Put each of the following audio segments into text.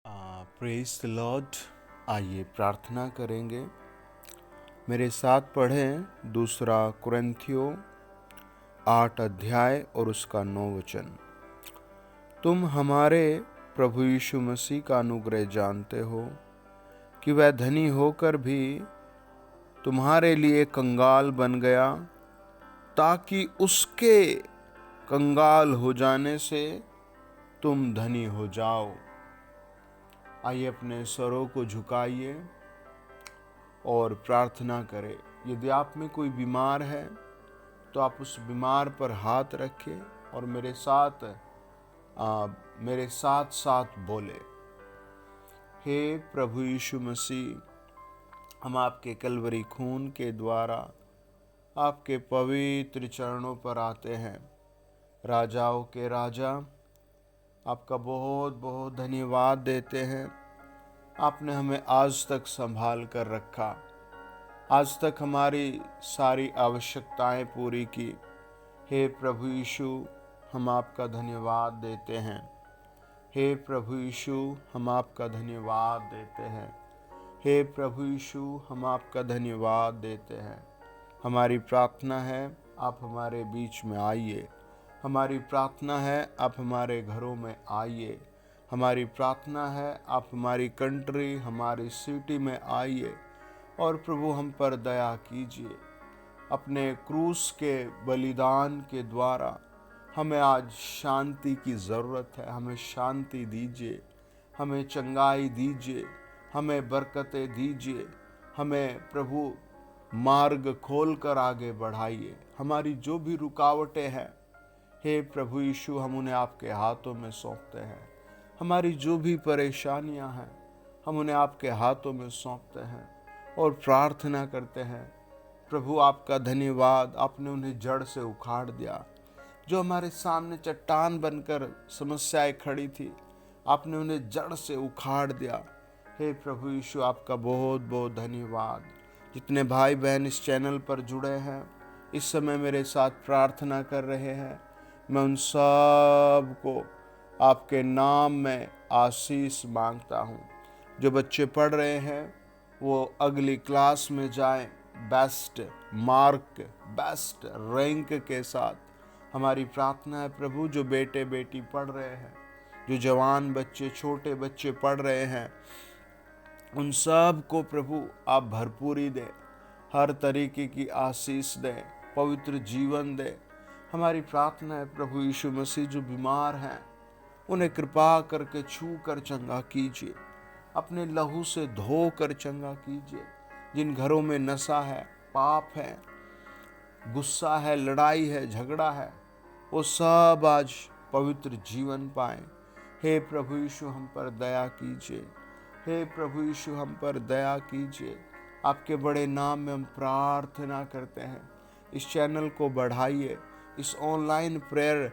Praise the Lord. आइए प्रार्थना करेंगे। मेरे साथ पढ़ें दूसरा कुरिन्थियों 8 अध्याय और उसका 9 वचन। तुम हमारे प्रभु यीशु मसीह का अनुग्रह जानते हो कि वह धनी होकर भी तुम्हारे लिए कंगाल बन गया, ताकि उसके कंगाल हो जाने से तुम धनी हो जाओ। आइए अपने स्वरों को झुकाइए और प्रार्थना करें। यदि आप में कोई बीमार है तो आप उस बीमार पर हाथ रखें और मेरे साथ साथ बोले, हे प्रभु यीशु मसीह, हम आपके कलवरी खून के द्वारा आपके पवित्र चरणों पर आते हैं। राजाओं के राजा, आपका बहुत बहुत धन्यवाद देते हैं। आपने हमें आज तक संभाल कर रखा, आज तक हमारी सारी आवश्यकताएं पूरी की। हे प्रभु यीशु, हम आपका धन्यवाद देते हैं। हे प्रभु यीशु, हम आपका धन्यवाद देते हैं। हे प्रभु यीशु, हम आपका धन्यवाद देते हैं। हमारी प्रार्थना है आप हमारे बीच में आइए। हमारी प्रार्थना है आप हमारे घरों में आइए। हमारी प्रार्थना है आप हमारी कंट्री, हमारी सिटी में आइए और प्रभु हम पर दया कीजिए। अपने क्रूस के बलिदान के द्वारा हमें आज शांति की ज़रूरत है। हमें शांति दीजिए, हमें चंगाई दीजिए, हमें बरकतें दीजिए। हमें प्रभु मार्ग खोल कर आगे बढ़ाइए। हमारी जो भी रुकावटें हैं, हे प्रभु यीशु, हम उन्हें आपके हाथों में सौंपते हैं। हमारी जो भी परेशानियां हैं, हम उन्हें आपके हाथों में सौंपते हैं और प्रार्थना करते हैं। प्रभु आपका धन्यवाद, आपने उन्हें जड़ से उखाड़ दिया। जो हमारे सामने चट्टान बनकर समस्याएं खड़ी थी, आपने उन्हें जड़ से उखाड़ दिया। हे प्रभु यीशु, आपका बहुत बहुत धन्यवाद। जितने भाई बहन इस चैनल पर जुड़े हैं, इस समय मेरे साथ प्रार्थना कर रहे हैं, मैं उन सब को आपके नाम में आशीष मांगता हूँ। जो बच्चे पढ़ रहे हैं वो अगली क्लास में जाएं बेस्ट मार्क, बेस्ट रैंक के साथ। हमारी प्रार्थना है प्रभु, जो बेटे बेटी पढ़ रहे हैं, जो जवान बच्चे, छोटे बच्चे पढ़ रहे हैं, उन सब को प्रभु आप भरपूरी दें, हर तरीके की आशीष दें, पवित्र जीवन दें। हमारी प्रार्थना है प्रभु यीशु मसीह, जो बीमार हैं उन्हें कृपा करके छू कर चंगा कीजिए, अपने लहू से धो कर चंगा कीजिए। जिन घरों में नशा है, पाप है, गुस्सा है, लड़ाई है, झगड़ा है, वो सब आज पवित्र जीवन पाएं। हे प्रभु यीशु, हम पर दया कीजिए। हे प्रभु यीशु, हम पर दया कीजिए। आपके बड़े नाम में हम प्रार्थना करते हैं। इस चैनल को बढ़ाइए, इस ऑनलाइन प्रेयर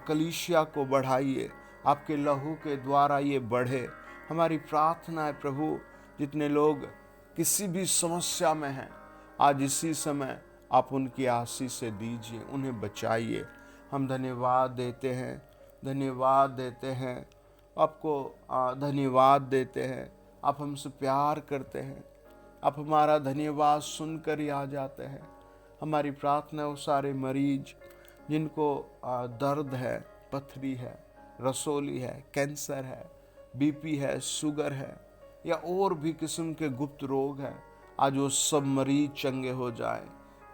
कलीसिया को बढ़ाइए। आपके लहू के द्वारा ये बढ़े। हमारी प्रार्थना है प्रभु, जितने लोग किसी भी समस्या में हैं, आज इसी समय आप उनकी आशीष से दीजिए, उन्हें बचाइए। हम धन्यवाद देते हैं, धन्यवाद देते हैं आपको, धन्यवाद देते हैं। आप हमसे प्यार करते हैं, आप हमारा धन्यवाद सुनकर ही आ जाते हैं। हमारी प्रार्थना है वो सारे मरीज जिनको दर्द है, पथरी है, रसोली है, कैंसर है, बीपी है, शुगर है, या और भी किस्म के गुप्त रोग हैं, आज वो सब मरीज चंगे हो जाए।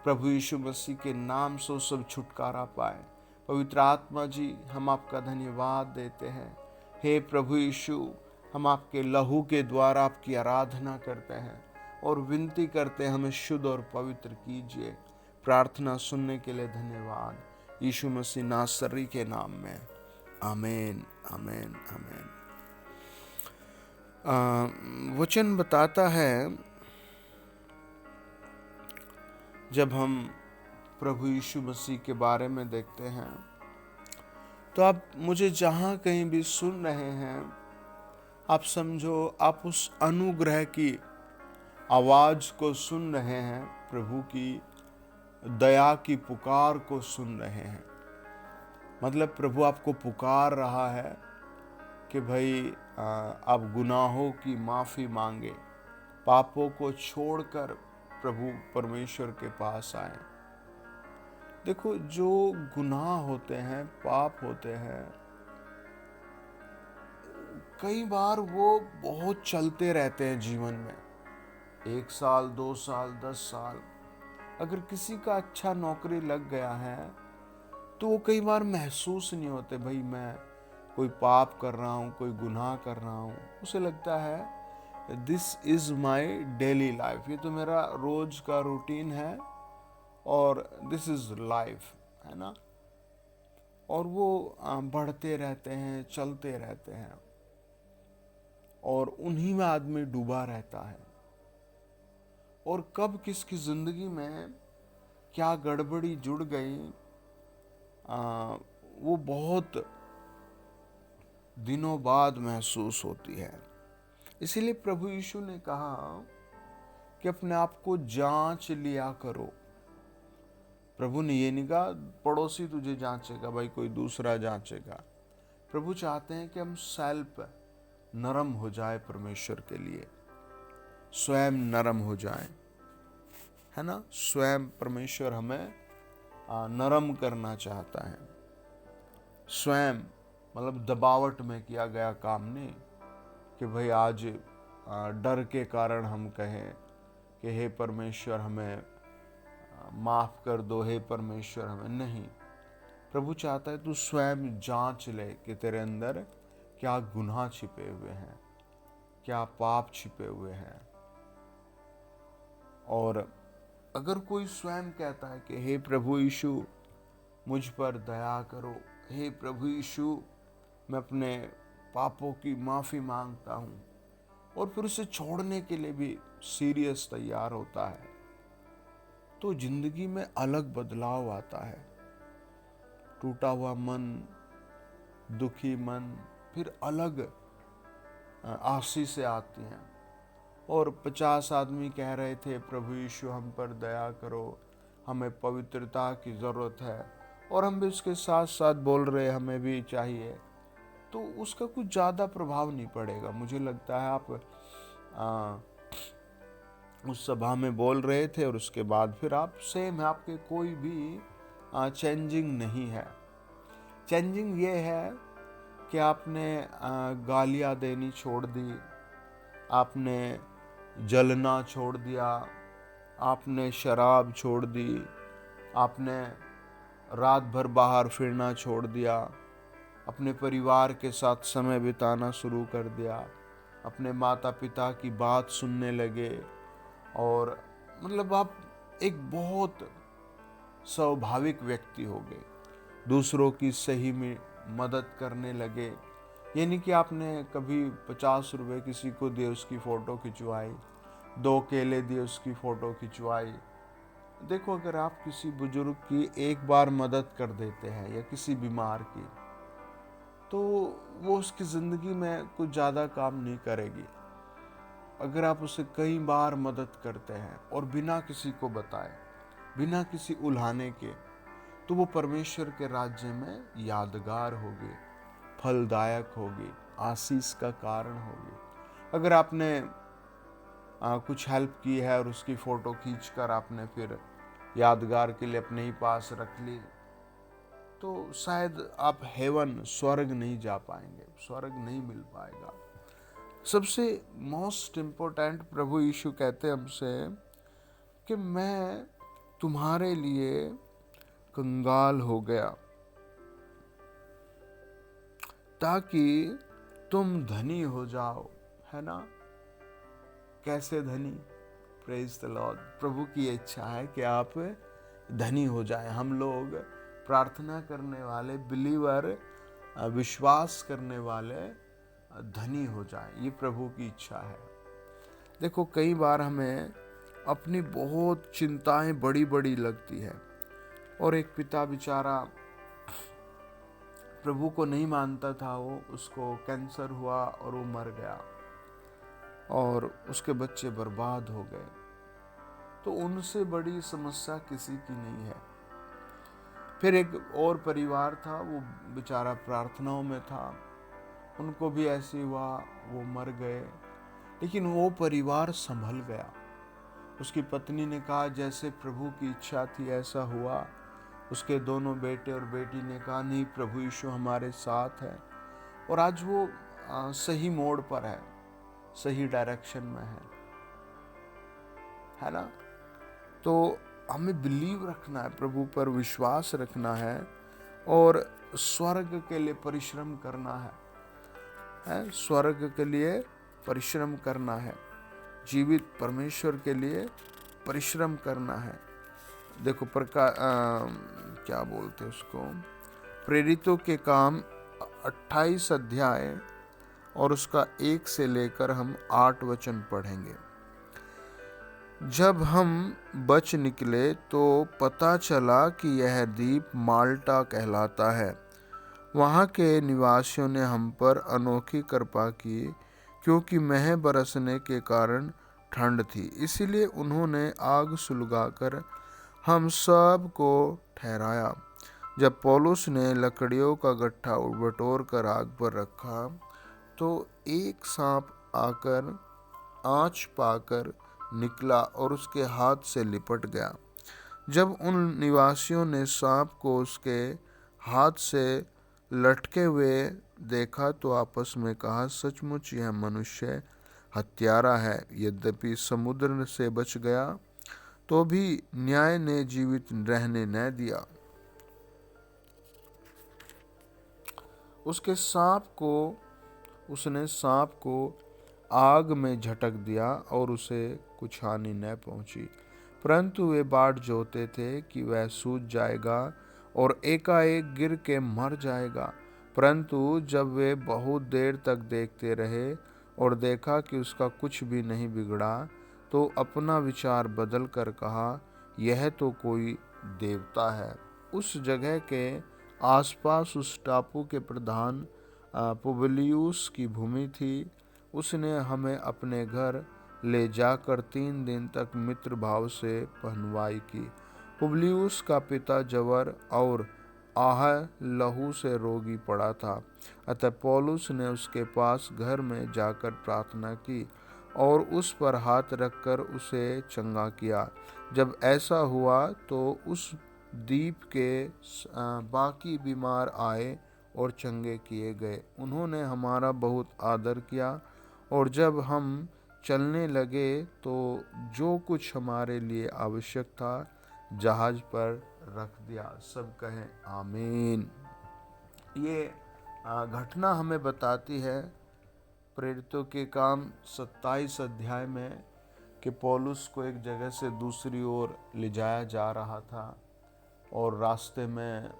प्रभु यीशु मसीह के नाम से सब छुटकारा पाए। पवित्र आत्मा जी, हम आपका धन्यवाद देते हैं। हे प्रभु यीशु, हम आपके लहू के द्वारा आपकी आराधना करते हैं और विनती करते हैं, हमें शुद्ध और पवित्र कीजिए। प्रार्थना सुनने के लिए धन्यवाद, यीशु मसीह नासरी के नाम में, आमीन, आमीन, आमीन। वचन बताता है, जब हम प्रभु यीशु मसीह के बारे में देखते हैं, तो आप मुझे जहाँ कहीं भी सुन रहे हैं, आप समझो आप उस अनुग्रह की आवाज़ को सुन रहे हैं, प्रभु की दया की पुकार को सुन रहे हैं। मतलब प्रभु आपको पुकार रहा है कि भाई आप गुनाहों की माफ़ी मांगे, पापों को छोड़कर प्रभु परमेश्वर के पास आए। देखो, जो गुनाह होते हैं, पाप होते हैं, कई बार वो बहुत चलते रहते हैं जीवन में। 1 साल, 2 साल, 10 साल। अगर किसी का अच्छा नौकरी लग गया है तो वो कई बार महसूस नहीं होते, भाई मैं कोई पाप कर रहा हूँ, कोई गुनाह कर रहा हूँ। उसे लगता है this is my daily life, ये तो मेरा रोज का रूटीन है और दिस इज़ लाइफ, है ना। और वो बढ़ते रहते हैं, चलते रहते हैं और उन्हीं में आदमी डूबा रहता है। और कब किसकी ज़िंदगी में क्या गड़बड़ी जुड़ गई, वो बहुत दिनों बाद महसूस होती है। इसीलिए प्रभु यीशु ने कहा कि अपने आप को जांच लिया करो। प्रभु ने ये नहीं कहा पड़ोसी तुझे जांचेगा, भाई कोई दूसरा जांचेगा। प्रभु चाहते हैं कि हम सेल्फ नरम हो जाए परमेश्वर के लिए, स्वयं नरम हो जाए, है ना। स्वयं परमेश्वर हमें नरम करना चाहता है। स्वयं मतलब दबावट में किया गया काम नहीं कि भाई आज डर के कारण हम कहें कि हे परमेश्वर हमें माफ़ कर दो, हे परमेश्वर हमें नहीं। प्रभु चाहता है तू स्वयं जांच ले कि तेरे अंदर क्या गुनाह छिपे हुए हैं, क्या पाप छिपे हुए हैं। और अगर कोई स्वयं कहता है कि हे प्रभु यीशु मुझ पर दया करो, हे प्रभु यीशु मैं अपने पापों की माफ़ी मांगता हूँ, और फिर उसे छोड़ने के लिए भी सीरियस तैयार होता है, तो जिंदगी में अलग बदलाव आता है। टूटा हुआ मन, दुखी मन, फिर अलग आशीषें आती हैं। और 50 आदमी कह रहे थे प्रभु यीशु हम पर दया करो, हमें पवित्रता की ज़रूरत है, और हम भी उसके साथ साथ बोल रहे हमें भी चाहिए, तो उसका कुछ ज़्यादा प्रभाव नहीं पड़ेगा। मुझे लगता है आप उस सभा में बोल रहे थे और उसके बाद फिर आप सेम है, आपके कोई भी चेंजिंग नहीं है। चेंजिंग ये है कि आपने गालियाँ देनी छोड़ दी, आपने जलना छोड़ दिया, आपने शराब छोड़ दी, आपने रात भर बाहर फिरना छोड़ दिया, अपने परिवार के साथ समय बिताना शुरू कर दिया, अपने माता पिता की बात सुनने लगे, और मतलब आप एक बहुत स्वाभाविक व्यक्ति हो गए, दूसरों की सही में मदद करने लगे। ये नहीं कि आपने कभी 50 रुपये किसी को दिए उसकी फ़ोटो खिंचवाई, 2 केले दिए उसकी फ़ोटो खिंचवाई। देखो, अगर आप किसी बुजुर्ग की एक बार मदद कर देते हैं या किसी बीमार की, तो वो उसकी ज़िंदगी में कुछ ज़्यादा काम नहीं करेगी। अगर आप उसे कई बार मदद करते हैं और बिना किसी को बताए, बिना किसी उल्हाने के, तो वो परमेश्वर के राज्य में यादगार होगी, फलदायक होगी, आशीष का कारण होगी। अगर आपने कुछ हेल्प की है और उसकी फ़ोटो खींचकर आपने फिर यादगार के लिए अपने ही पास रख ली, तो शायद आप हेवन, स्वर्ग नहीं जा पाएंगे, स्वर्ग नहीं मिल पाएगा। सबसे मोस्ट इम्पोर्टेंट प्रभु यीशु कहते हैं हमसे कि मैं तुम्हारे लिए कंगाल हो गया ताकि तुम धनी हो जाओ, है ना। कैसे धनी? Praise the Lord. प्रभु की इच्छा है कि आप धनी हो जाएं। हम लोग प्रार्थना करने वाले बिलीवर, विश्वास करने वाले धनी हो जाएं, ये प्रभु की इच्छा है। देखो, कई बार हमें अपनी बहुत चिंताएं बड़ी बड़ी लगती है, और एक पिता बेचारा प्रभु को नहीं मानता था, वो उसको कैंसर हुआ और वो मर गया और उसके बच्चे बर्बाद हो गए। तो उनसे बड़ी समस्या किसी की नहीं है। फिर एक और परिवार था, वो बेचारा प्रार्थनाओं में था उनको भी ऐसे हुआ, वो मर गए। लेकिन वो परिवार संभल गया। उसकी पत्नी ने कहा जैसे प्रभु की इच्छा थी ऐसा हुआ। उसके दोनों बेटे और बेटी ने कहा नहीं, प्रभु यीशु हमारे साथ है। और आज वो सही मोड़ पर है, सही डायरेक्शन में है ना। तो हमें बिलीव रखना है, प्रभु पर विश्वास रखना है और स्वर्ग के लिए परिश्रम करना है, स्वर्ग के लिए परिश्रम करना है, जीवित परमेश्वर के लिए परिश्रम करना है। देखो क्या बोलते हैं उसको, प्रेरितों के काम 28 अध्याय और उसका 1 से लेकर हम 8 वचन पढ़ेंगे। जब हम बच निकले तो पता चला कि यह द्वीप माल्टा कहलाता है। वहाँ के निवासियों ने हम पर अनोखी कृपा की, क्योंकि मेंह बरसने के कारण ठंड थी। इसीलिए उन्होंने आग सुलगाकर हम सब को ठहराया। जब पौलुस ने लकड़ियों का गट्ठा बटोर कर आग पर रखा तो एक सांप आकर आँच पाकर निकला और उसके हाथ से लिपट गया। जब उन निवासियों ने सांप को उसके हाथ से लटके हुए देखा तो आपस में कहा, सचमुच यह मनुष्य हत्यारा है। यद्यपि समुद्र से बच गया तो भी न्याय ने जीवित रहने न दिया। उसने सांप को आग में झटक दिया और उसे कुछ हानि न पहुंची, परंतु वे बाट जोते थे कि वह सूझ जाएगा और एकाएक गिर के मर जाएगा। परंतु जब वे बहुत देर तक देखते रहे और देखा कि उसका कुछ भी नहीं बिगड़ा, तो अपना विचार बदल कर कहा, यह तो कोई देवता है। उस जगह के आसपास उस टापू के प्रधान पुबलियुस की भूमि थी। उसने हमें अपने घर ले जाकर 3 दिन तक मित्र भाव से पहनवाई की। पुबलियुस का पिता जवर और आह लहू से रोगी पड़ा था, अतः पौलुस ने उसके पास घर में जाकर प्रार्थना की और उस पर हाथ रखकर उसे चंगा किया। जब ऐसा हुआ तो उस द्वीप के बाकी बीमार आए और चंगे किए गए। उन्होंने हमारा बहुत आदर किया और जब हम चलने लगे तो जो कुछ हमारे लिए आवश्यक था जहाज पर रख दिया। सब कहें आमीन। ये घटना हमें बताती है प्रेरितों के काम 27 अध्याय में कि पौलुस को एक जगह से दूसरी ओर ले जाया जा रहा था और रास्ते में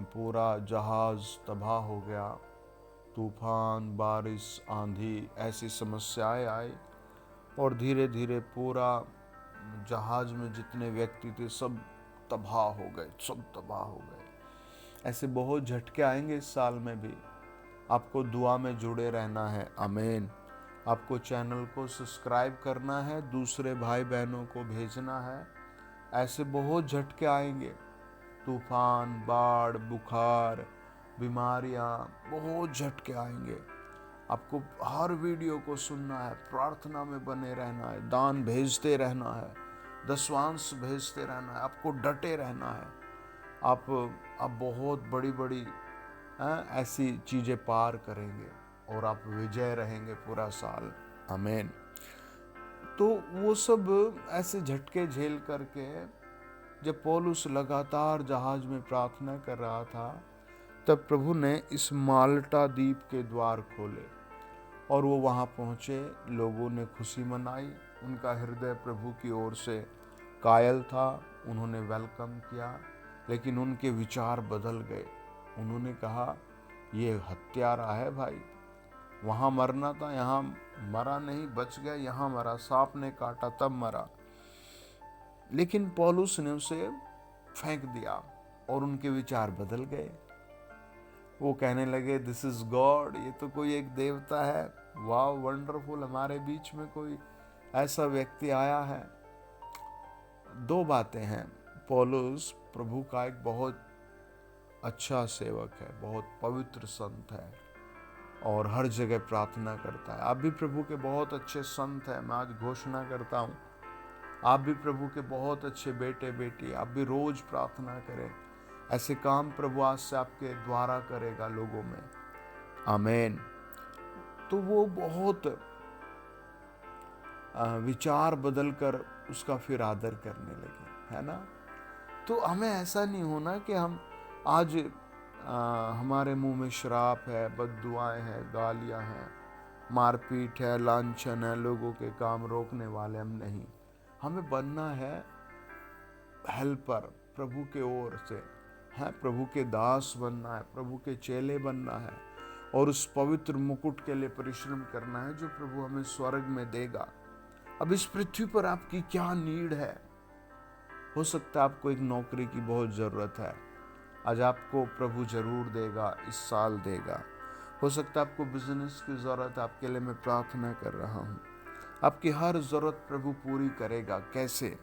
पूरा जहाज तबाह हो गया। तूफान, बारिश, आंधी ऐसी समस्याएं आई और धीरे धीरे पूरा जहाज में जितने व्यक्ति थे सब तबाह हो गए। ऐसे बहुत झटके आएंगे इस साल में भी। आपको दुआ में जुड़े रहना है। आमीन। आपको चैनल को सब्सक्राइब करना है, दूसरे भाई बहनों को भेजना है। ऐसे बहुत झटके आएंगे, तूफान, बाढ़, बुखार, बीमारियां, बहुत झटके आएंगे। आपको हर वीडियो को सुनना है, प्रार्थना में बने रहना है, दान भेजते रहना है, दशवांश भेजते रहना है, आपको डटे रहना है। आप बहुत बड़ी बड़ी ऐसी चीज़ें पार करेंगे और आप विजय रहेंगे पूरा साल। आमीन। तो वो सब ऐसे झटके झेल करके जब पौलुस लगातार जहाज में प्रार्थना कर रहा था, तब प्रभु ने इस माल्टा द्वीप के द्वार खोले और वो वहाँ पहुँचे। लोगों ने खुशी मनाई, उनका हृदय प्रभु की ओर से कायल था, उन्होंने वेलकम किया। लेकिन उनके विचार बदल गए। उन्होंने कहा, ये हत्यारा है भाई, वहाँ मरना था, यहाँ मरा नहीं, बच गया, यहाँ मरा, सांप ने काटा तब मरा। लेकिन पौलुस ने उसे फेंक दिया और उनके विचार बदल गए। वो कहने लगे, दिस इज गॉड, ये तो कोई एक देवता है। वाह, वंडरफुल, हमारे बीच में कोई ऐसा व्यक्ति आया है। 2 बातें हैं। पौलुस प्रभु का एक बहुत अच्छा सेवक है, बहुत पवित्र संत है। और हर जगह प्रार्थना करता है। आप भी प्रभु के बहुत अच्छे संत हैं, मैं आज घोषणा करता हूँ। आप भी प्रभु के बहुत अच्छे बेटे बेटी, आप भी रोज प्रार्थना करें। ऐसे काम प्रभु आज से आपके द्वारा करेगा लोगों में। आमीन। तो वो बहुत विचार बदलकर उसका फिर आदर करने लगे, है ना। तो हमें ऐसा नहीं होना कि हम आज हमारे मुंह में श्राप है, बद्दुआएं हैं, गालियां हैं, मारपीट है, लांछन है, लोगों के काम रोकने वाले हम नहीं। हमें बनना है हेल्पर प्रभु के ओर से, है प्रभु के दास बनना है, प्रभु के चेले बनना है और उस पवित्र मुकुट के लिए परिश्रम करना है जो प्रभु हमें स्वर्ग में देगा। अब इस पृथ्वी पर आपकी क्या नीड है? हो सकता है आपको एक नौकरी की बहुत ज़रूरत है, आज आपको प्रभु जरूर देगा, इस साल देगा। हो सकता है आपको बिजनेस की ज़रूरत है, आपके लिए मैं प्रार्थना कर रहा हूँ। आपकी हर ज़रूरत प्रभु पूरी करेगा। कैसे?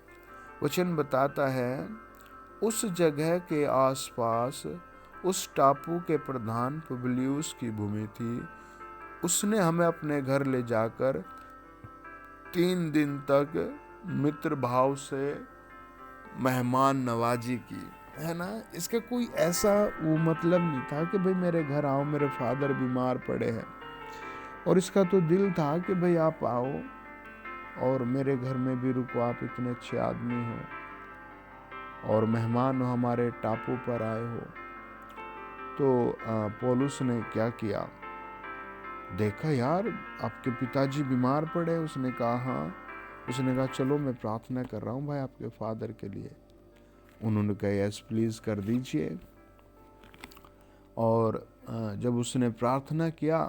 वचन बताता है, उस जगह के आसपास उस टापू के प्रधान पुबलियुस की भूमि थी। उसने हमें अपने घर ले जाकर 3 दिन तक मित्र भाव से मेहमान नवाजी की, है ना। इसका कोई ऐसा वो मतलब नहीं था कि भाई मेरे घर आओ, मेरे फादर बीमार पड़े हैं, और इसका तो दिल था कि भाई आप आओ और मेरे घर में भी रुको, आप इतने अच्छे आदमी हो और मेहमान हो, हमारे टापू पर आए हो। तो पौलुस ने क्या किया, देखा यार आपके पिताजी बीमार पड़े। उसने कहा हाँ। उसने कहा चलो मैं प्रार्थना कर रहा हूँ भाई आपके फादर के लिए। उन्होंने कहा यस प्लीज़ कर दीजिए। और जब उसने प्रार्थना किया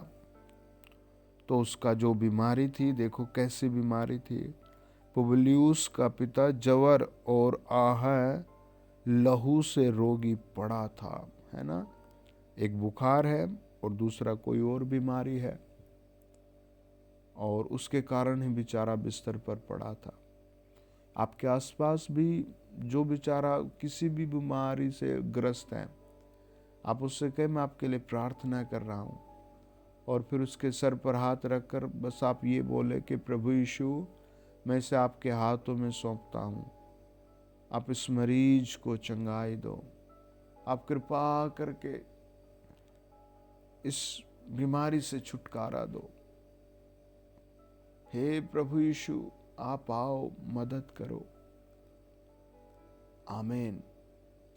तो उसका जो बीमारी थी, देखो कैसी बीमारी थी। पुबलियुस का पिता जवर और आहह लहू से रोगी पड़ा था, है ना। एक बुखार है और दूसरा कोई और बीमारी है, और उसके कारण ही बेचारा बिस्तर पर पड़ा था। आपके आसपास भी जो बेचारा किसी भी बीमारी से ग्रस्त है, आप उससे कहें मैं आपके लिए प्रार्थना कर रहा हूँ, और फिर उसके सर पर हाथ रखकर बस आप ये बोले कि प्रभु यीशु मैं इसे आपके हाथों में सौंपता हूँ, आप इस मरीज को चंगाई दो, आप कृपा करके इस बीमारी से छुटकारा दो। हे प्रभु यीशु आप आओ, मदद करो। आमीन।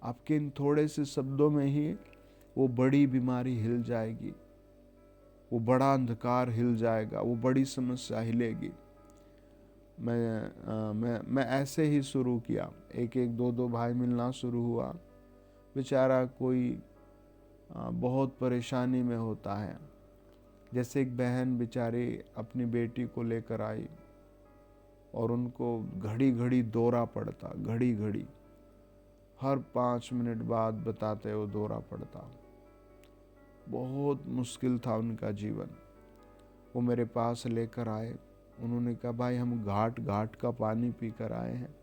आपके इन थोड़े से शब्दों में ही वो बड़ी बीमारी हिल जाएगी, वो बड़ा अंधकार हिल जाएगा, वो बड़ी समस्या हिलेगी। मैं ऐसे ही शुरू किया, एक एक दो दो भाई मिलना शुरू हुआ। बेचारा कोई बहुत परेशानी में होता है। जैसे एक बहन बेचारी अपनी बेटी को लेकर आई और उनको घड़ी घड़ी दौरा पड़ता, घड़ी घड़ी हर 5 मिनट बाद बताते वो दौरा पड़ता। बहुत मुश्किल था उनका जीवन। वो मेरे पास लेकर आए। उन्होंने कहा भाई हम घाट घाट का पानी पी कर आए हैं,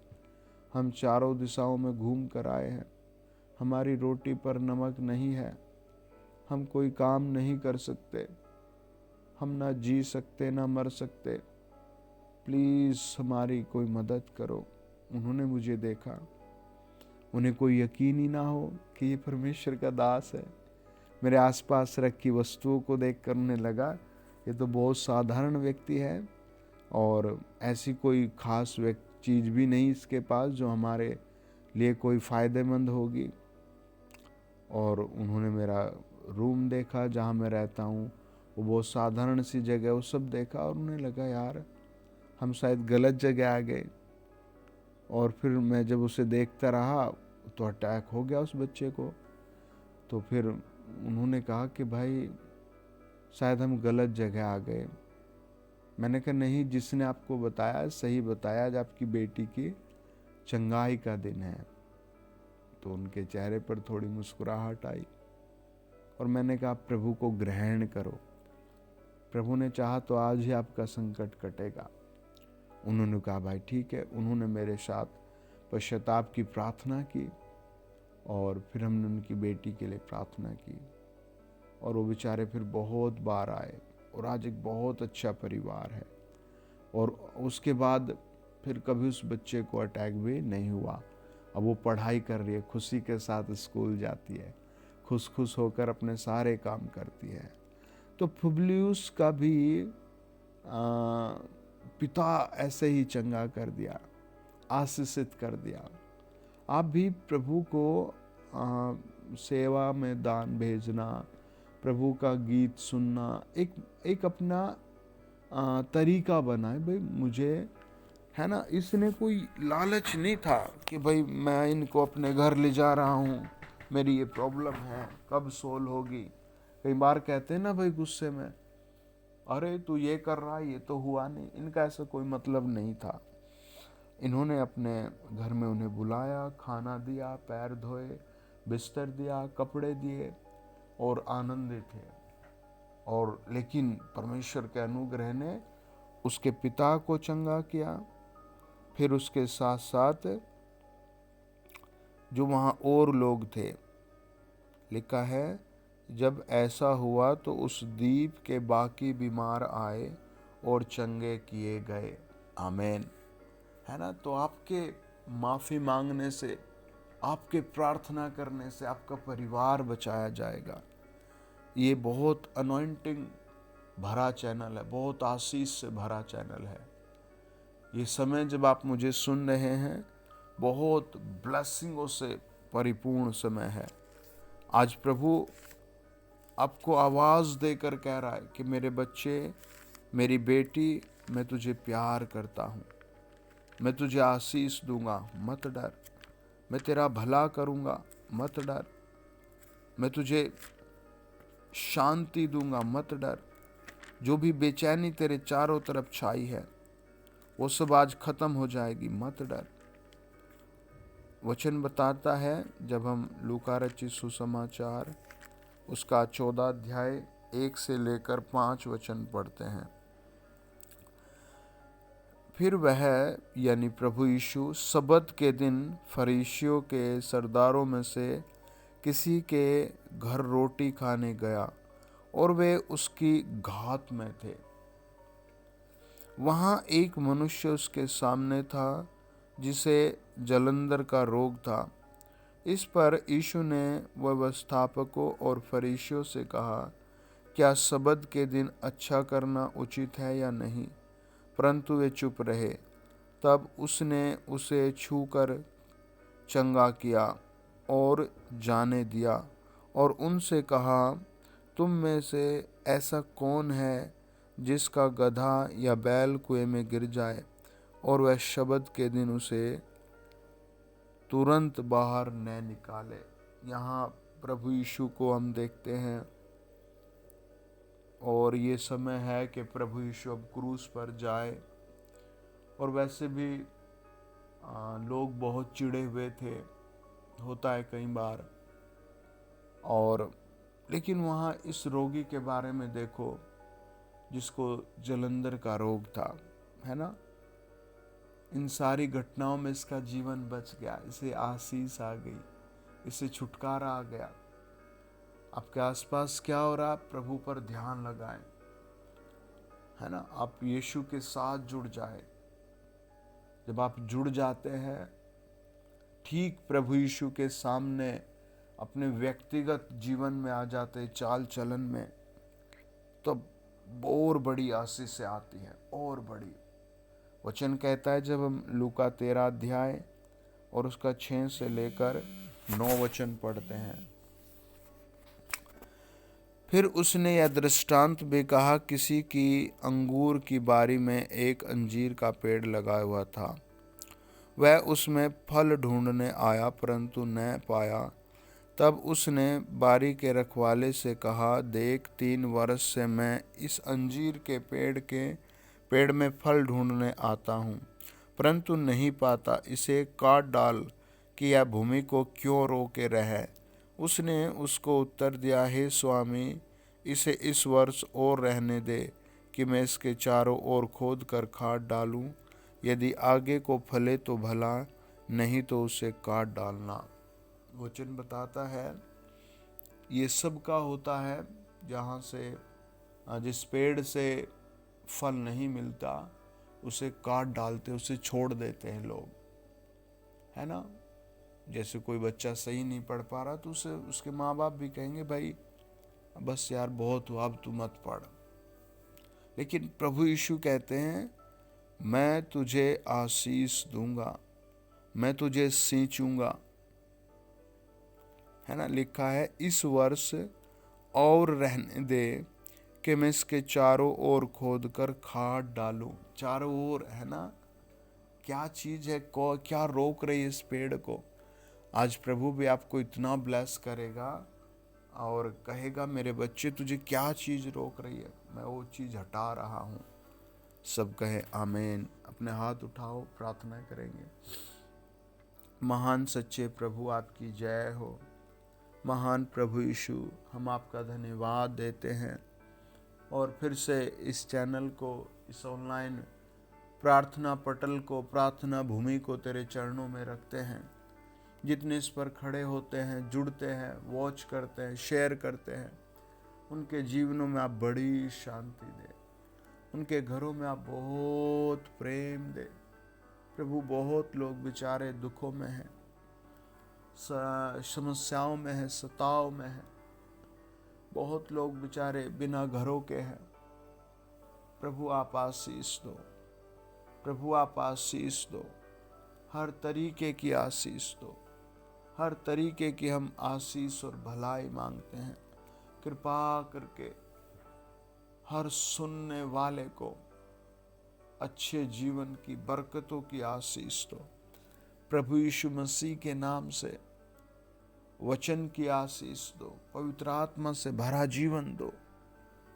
हम चारों दिशाओं में घूम कर आए हैं, हमारी रोटी पर नमक नहीं है, हम कोई काम नहीं कर सकते, हम ना जी सकते ना मर सकते, प्लीज़ हमारी कोई मदद करो। उन्होंने मुझे देखा, उन्हें कोई यकीन ही ना हो कि ये परमेश्वर का दास है। मेरे आसपास रखी वस्तुओं को देखकर उन्हें लगा ये तो बहुत साधारण व्यक्ति है और ऐसी कोई खास चीज़ भी नहीं इसके पास जो हमारे लिए कोई फ़ायदेमंद होगी। और उन्होंने मेरा रूम देखा जहाँ मैं रहता हूँ, वो बहुत साधारण सी जगह, वो सब देखा और उन्हें लगा यार हम शायद गलत जगह आ गए। और फिर मैं जब उसे देखता रहा तो अटैक हो गया उस बच्चे को। तो फिर उन्होंने कहा कि भाई शायद हम गलत जगह आ गए। मैंने कहा नहीं, जिसने आपको बताया सही बताया, आज आपकी बेटी की चंगाई का दिन है। तो उनके चेहरे पर थोड़ी मुस्कुराहट आई और मैंने कहा प्रभु को ग्रहण करो, प्रभु ने चाहा तो आज ही आपका संकट कटेगा। उन्होंने कहा भाई ठीक है। उन्होंने मेरे साथ पश्चाताप की प्रार्थना की और फिर हमने उनकी बेटी के लिए प्रार्थना की। और वो बेचारे फिर बहुत बार आए और आज एक बहुत अच्छा परिवार है। और उसके बाद फिर कभी उस बच्चे को अटैक भी नहीं हुआ। अब वो पढ़ाई कर रही है, खुशी के साथ स्कूल जाती है, खुश खुश होकर अपने सारे काम करती है। तो पुबलियुस का भी पिता ऐसे ही चंगा कर दिया, आशीषित कर दिया। आप भी प्रभु को सेवा में दान भेजना, प्रभु का गीत सुनना एक अपना तरीका बनाए। भाई मुझे, है ना, इसने कोई लालच नहीं था कि भाई मैं इनको अपने घर ले जा रहा हूँ, मेरी ये प्रॉब्लम है कब सोल्व होगी। कई बार कहते हैं ना भाई गुस्से में, अरे तू ये कर रहा है, ये तो हुआ नहीं। इनका ऐसा कोई मतलब नहीं था। इन्होंने अपने घर में उन्हें बुलाया, खाना दिया, पैर धोए, बिस्तर दिया, कपड़े दिए और आनंदित थे। और लेकिन परमेश्वर के अनुग्रह ने उसके पिता को चंगा किया। फिर उसके साथ साथ जो वहाँ और लोग थे, लिखा है जब ऐसा हुआ तो उस द्वीप के बाकी बीमार आए और चंगे किए गए। आमीन। है ना। तो आपके माफ़ी मांगने से, आपके प्रार्थना करने से आपका परिवार बचाया जाएगा। ये बहुत अनॉइंटिंग भरा चैनल है, बहुत आशीष से भरा चैनल है। ये समय जब आप मुझे सुन रहे हैं, बहुत ब्लेसिंगों से परिपूर्ण समय है। आज प्रभु आपको आवाज़ देकर कह रहा है कि मेरे बच्चे, मेरी बेटी, मैं तुझे प्यार करता हूँ, मैं तुझे आशीष दूंगा, मत डर। मैं तेरा भला करूंगा, मत डर। मैं तुझे शांति दूंगा, मत डर। जो भी बेचैनी तेरे चारों तरफ छाई है वो सब आज खत्म हो जाएगी, मत डर। वचन बताता है, जब हम लूका रचित सुसमाचार उसका 14 अध्याय 1 से लेकर 5 वचन पढ़ते हैं। फिर वह यानी प्रभु यीशु सबत के दिन फरीसियों के सरदारों में से किसी के घर रोटी खाने गया और वे उसकी घात में थे। वहाँ एक मनुष्य उसके सामने था जिसे जलंधर का रोग था। इस पर यीशु ने व्यवस्थापकों और फरीसियों से कहा, क्या सबत के दिन अच्छा करना उचित है या नहीं? परंतु वे चुप रहे। तब उसने उसे छूकर चंगा किया और जाने दिया और उनसे कहा, तुम में से ऐसा कौन है जिसका गधा या बैल कुएं में गिर जाए और वह शबत के दिन उसे तुरंत बाहर न निकाले? यहाँ प्रभु यीशु को हम देखते हैं और ये समय है कि प्रभु यीशु अब क्रूस पर जाए। और वैसे भी लोग बहुत चिढ़े हुए थे, होता है कई बार। और लेकिन वहाँ इस रोगी के बारे में देखो जिसको जलंधर का रोग था, है ना। इन सारी घटनाओं में इसका जीवन बच गया, इसे आशीष आ गई, इसे छुटकारा आ गया। आपके आसपास क्या हो रहा है, प्रभु पर ध्यान लगाएं, है ना। आप यीशु के साथ जुड़ जाए। जब आप जुड़ जाते हैं ठीक प्रभु यीशु के सामने, अपने व्यक्तिगत जीवन में आ जाते, चाल चलन में, तब और बड़ी आशीष आती है, और बड़ी। वचन कहता है, जब हम लूका 13 अध्याय और उसका 6 से लेकर 9 वचन पढ़ते हैं। फिर उसने यह दृष्टांत भी कहा, किसी की अंगूर की बारी में एक अंजीर का पेड़ लगा हुआ था। वह उसमें फल ढूंढने आया परंतु न पाया। तब उसने बारी के रखवाले से कहा, देख 3 वर्ष से मैं इस अंजीर के पेड़ में फल ढूंढने आता हूँ परंतु नहीं पाता। इसे काट डाल कि यह भूमि को क्यों रोके रहे। उसने उसको उत्तर दिया, हे स्वामी, इसे इस वर्ष और रहने दे कि मैं इसके चारों ओर खोद कर खाद डालूं। यदि आगे को फले तो भला, नहीं तो उसे काट डालना। वचन बताता है ये सब का होता है जहाँ से जिस पेड़ से फल नहीं मिलता उसे काट डालते, उसे छोड़ देते हैं लोग, है ना। जैसे कोई बच्चा सही नहीं पढ़ पा रहा तो उसे उसके माँ बाप भी कहेंगे भाई बस यार बहुत हुआ, अब तू मत पढ़। लेकिन प्रभु यीशु कहते हैं मैं तुझे आशीष दूंगा, मैं तुझे सींचूंगा, है ना। लिखा है इस वर्ष और रहने दे कि मैं इसके चारों ओर खोद कर खाद डालूं। चारों ओर, है ना। क्या चीज है को क्या रोक रही है इस पेड़ को। आज प्रभु भी आपको इतना ब्लेस करेगा और कहेगा मेरे बच्चे तुझे क्या चीज रोक रही है, मैं वो चीज हटा रहा हूँ। सब कहे आमीन। अपने हाथ उठाओ, प्रार्थना करेंगे। महान सच्चे प्रभु आपकी जय हो। महान प्रभु यीशु, हम आपका धन्यवाद देते हैं और फिर से इस चैनल को, इस ऑनलाइन प्रार्थना पटल को, प्रार्थना भूमि को तेरे चरणों में रखते हैं। जितने इस पर खड़े होते हैं, जुड़ते हैं, वॉच करते हैं, शेयर करते हैं, उनके जीवनों में आप बड़ी शांति दे, उनके घरों में आप बहुत प्रेम दे। प्रभु बहुत लोग बेचारे दुखों में हैं, समस्याओं में हैं, सताव में हैं, बहुत लोग बेचारे बिना घरों के हैं। प्रभु आप आशीष दो, प्रभु आप आशीष दो, हर तरीके की आशीष दो, हर तरीके की हम आशीष और भलाई मांगते हैं। कृपा करके हर सुनने वाले को अच्छे जीवन की बरकतों की आशीष दो। प्रभु यीशु मसीह के नाम से वचन की आशीष दो, पवित्र आत्मा से भरा जीवन दो।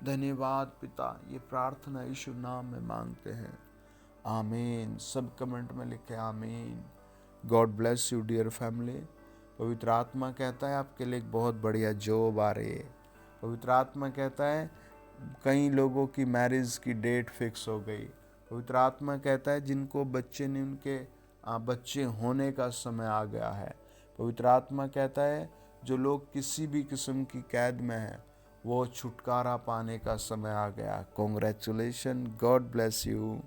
धन्यवाद पिता, ये प्रार्थना यीशु नाम में मांगते हैं, आमीन। सब कमेंट में लिखे आमीन। God bless you dear family. पवित्र आत्मा कहता है आपके लिए एक बहुत बढ़िया जॉब आ रही है। पवित्र आत्मा कहता है कई लोगों की मैरिज की डेट फिक्स हो गई। पवित्र आत्मा कहता है जिनको बच्चे नहीं, उनके बच्चे होने का समय आ गया है। पवित्र आत्मा कहता है जो लोग किसी भी किस्म की कैद में हैं, वो छुटकारा पाने का समय आ गया। Congratulation, God bless you.